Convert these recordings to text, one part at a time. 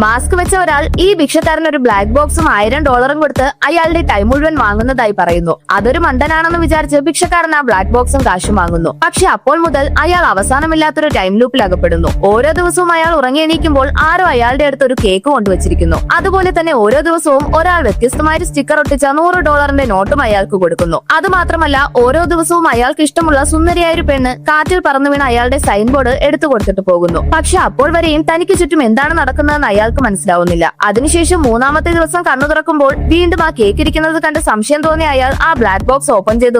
Mask വെച്ച ഒരാൾ ഈ ഭിക്ഷക്കാരൻ ഒരു ബ്ലാക്ക് ബോക്സും $1000 കൊടുത്ത് അയാളുടെ ടൈം മുഴുവൻ വാങ്ങുന്നതായി പറയുന്നു. അതൊരു മണ്ടനാണെന്ന് വിചാരിച്ച് ഭിക്ഷക്കാരൻ ആ ബ്ലാക്ക് ബോക്സും കാശും വാങ്ങുന്നു. പക്ഷെ അപ്പോൾ മുതൽ അയാൾ അവസാനമില്ലാത്തൊരു ടൈം ലൂപ്പിൽ അകപ്പെടുന്നു. ഓരോ ദിവസവും അയാൾ ഉറങ്ങി എണീക്കുമ്പോൾ ആരോ അയാളുടെ അടുത്ത് ഒരു കേക്ക് കൊണ്ടുവച്ചിരിക്കുന്നു. അതുപോലെ തന്നെ ഓരോ ദിവസവും ഒരാൾ വ്യത്യസ്തമായ സ്റ്റിക്കർ ഒട്ടിച്ച $100 നോട്ടും അയാൾക്ക് കൊടുക്കുന്നു. അതുമാത്രമല്ല ഓരോ ദിവസവും അയാൾക്ക് ഇഷ്ടമുള്ള സുന്ദരിയായ ഒരു പെണ്ണ് കാറ്റിൽ പറന്നു വീണ അയാളുടെ സൈൻ ബോർഡ് എടുത്തു കൊടുത്തിട്ട് പോകുന്നു. പക്ഷെ അപ്പോൾ വരെയും തനിക്ക് ചുറ്റും എന്താണ് നടക്കുന്നതെന്ന് അയാൾക്ക് മനസ്സിലാവുന്നില്ല. അതിനുശേഷം മൂന്നാമത്തെ ദിവസം കണ്ണു തുറക്കുമ്പോൾ വീണ്ടും ആ കേക്ക് ഇരിക്കുന്നത് കണ്ട് സംശയം തോന്നിയ അയാൾ ആ ബ്ലാക്ക് ബോക്സ് ഓപ്പൺ ചെയ്ത്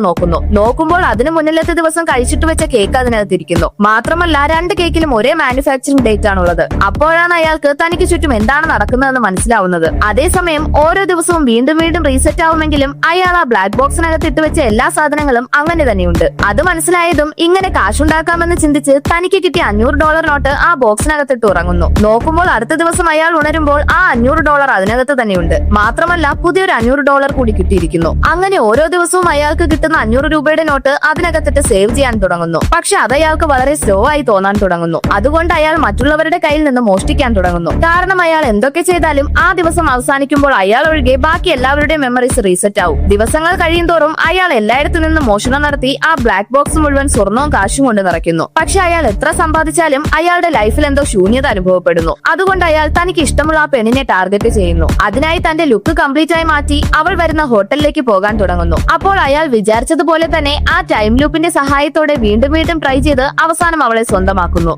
നോക്കുമ്പോൾ അതിന് മുന്നിലത്തെ ദിവസം കഴിച്ചിട്ട് വെച്ച കേക്ക് അതിനകത്തിരിക്കുന്നു. മാത്രമല്ല 2 കേക്കിലും ഒരേ മാനുഫാക്ചറിംഗ് ഡേറ്റ് ആണുള്ളത്. അപ്പോഴാണ് അയാൾക്ക് തനിക്ക് ചുറ്റും എന്താണ് നടക്കുന്നതെന്ന് മനസ്സിലാവുന്നത്. അതേസമയം ഓരോ ദിവസവും വീണ്ടും റീസെറ്റ് ആവുമെങ്കിലും അയാൾ ആ ബ്ലാക്ക് ബോക്സിനകത്ത് ഇട്ടുവെച്ച എല്ലാ സാധനങ്ങളും അങ്ങനെ തന്നെയുണ്ട്. അത് മനസ്സിലായതും ഇങ്ങനെ കാശുണ്ടാക്കാമെന്ന് ചിന്തിച്ച് തനിക്ക് കിട്ടിയ $500 നോട്ട് ആ ബോക്സിനകത്തിട്ട് ഉറങ്ങുന്നു. നോക്കുമ്പോൾ അടുത്ത ദിവസം അയാൾ ഉണരുമ്പോൾ ആ $500 അതിനകത്ത് തന്നെയുണ്ട്. മാത്രമല്ല പുതിയൊരു $500 കൂടി കിട്ടിയിരിക്കുന്നു. അങ്ങനെ ഓരോ ദിവസവും അയാൾക്ക് കിട്ടുന്ന 500 രൂപയുടെ നോട്ട് അതിനകത്തിട്ട് സേവ് ചെയ്യാൻ തുടങ്ങുന്നു. പക്ഷെ അത് അയാൾക്ക് വളരെ സ്ലോ ആയി തോന്നാൻ തുടങ്ങുന്നു. അതുകൊണ്ട് അയാൾ മറ്റുള്ളവരുടെ കയ്യിൽ നിന്ന് മോഷ്ടിക്കാൻ തുടങ്ങുന്നു. കാരണം അയാൾ എന്തൊക്കെ ചെയ്താലും ആ ദിവസം അവസാനിക്കുമ്പോൾ അയാൾ ഒഴികെ ബാക്കി എല്ലാവരുടെയും മെമ്മറീസ് റീസെറ്റ് ആവും. ദിവസങ്ങൾ കഴിയുന്തോറും അയാൾ എല്ലായിടത്തു നിന്നും മോഷണം നടത്തി ആ ബ്ലാക്ക് ബോക്സ് മുഴുവൻ സ്വർണവും കാശും കൊണ്ട് നിറയ്ക്കുന്നു. പക്ഷെ അയാൾ എത്ര സമ്പാദിച്ചാലും അയാളുടെ ലൈഫിൽ എന്തോ ശൂന്യത അനുഭവപ്പെടുന്നു. അതുകൊണ്ട് അയാൾ തനിക്ക് ഇഷ്ടമുള്ള ആ പെണ്ണിനെ ടാർഗറ്റ് ചെയ്യുന്നു. അതിനായി തന്റെ ലുക്ക് കംപ്ലീറ്റ് ആയി മാറ്റി അവൾ വരുന്ന ഹോട്ടലിലേക്ക് പോകാൻ തുടങ്ങുന്നു. അപ്പോൾ അയാൾ വിചാരിച്ചതുപോലെ തന്നെ ആ ടൈം ലൂപ്പിന്റെ സഹായത്തോടെ വീണ്ടും ട്രൈ ചെയ്ത് അവസാനം അവളെ സ്വന്തമാക്കുന്നു.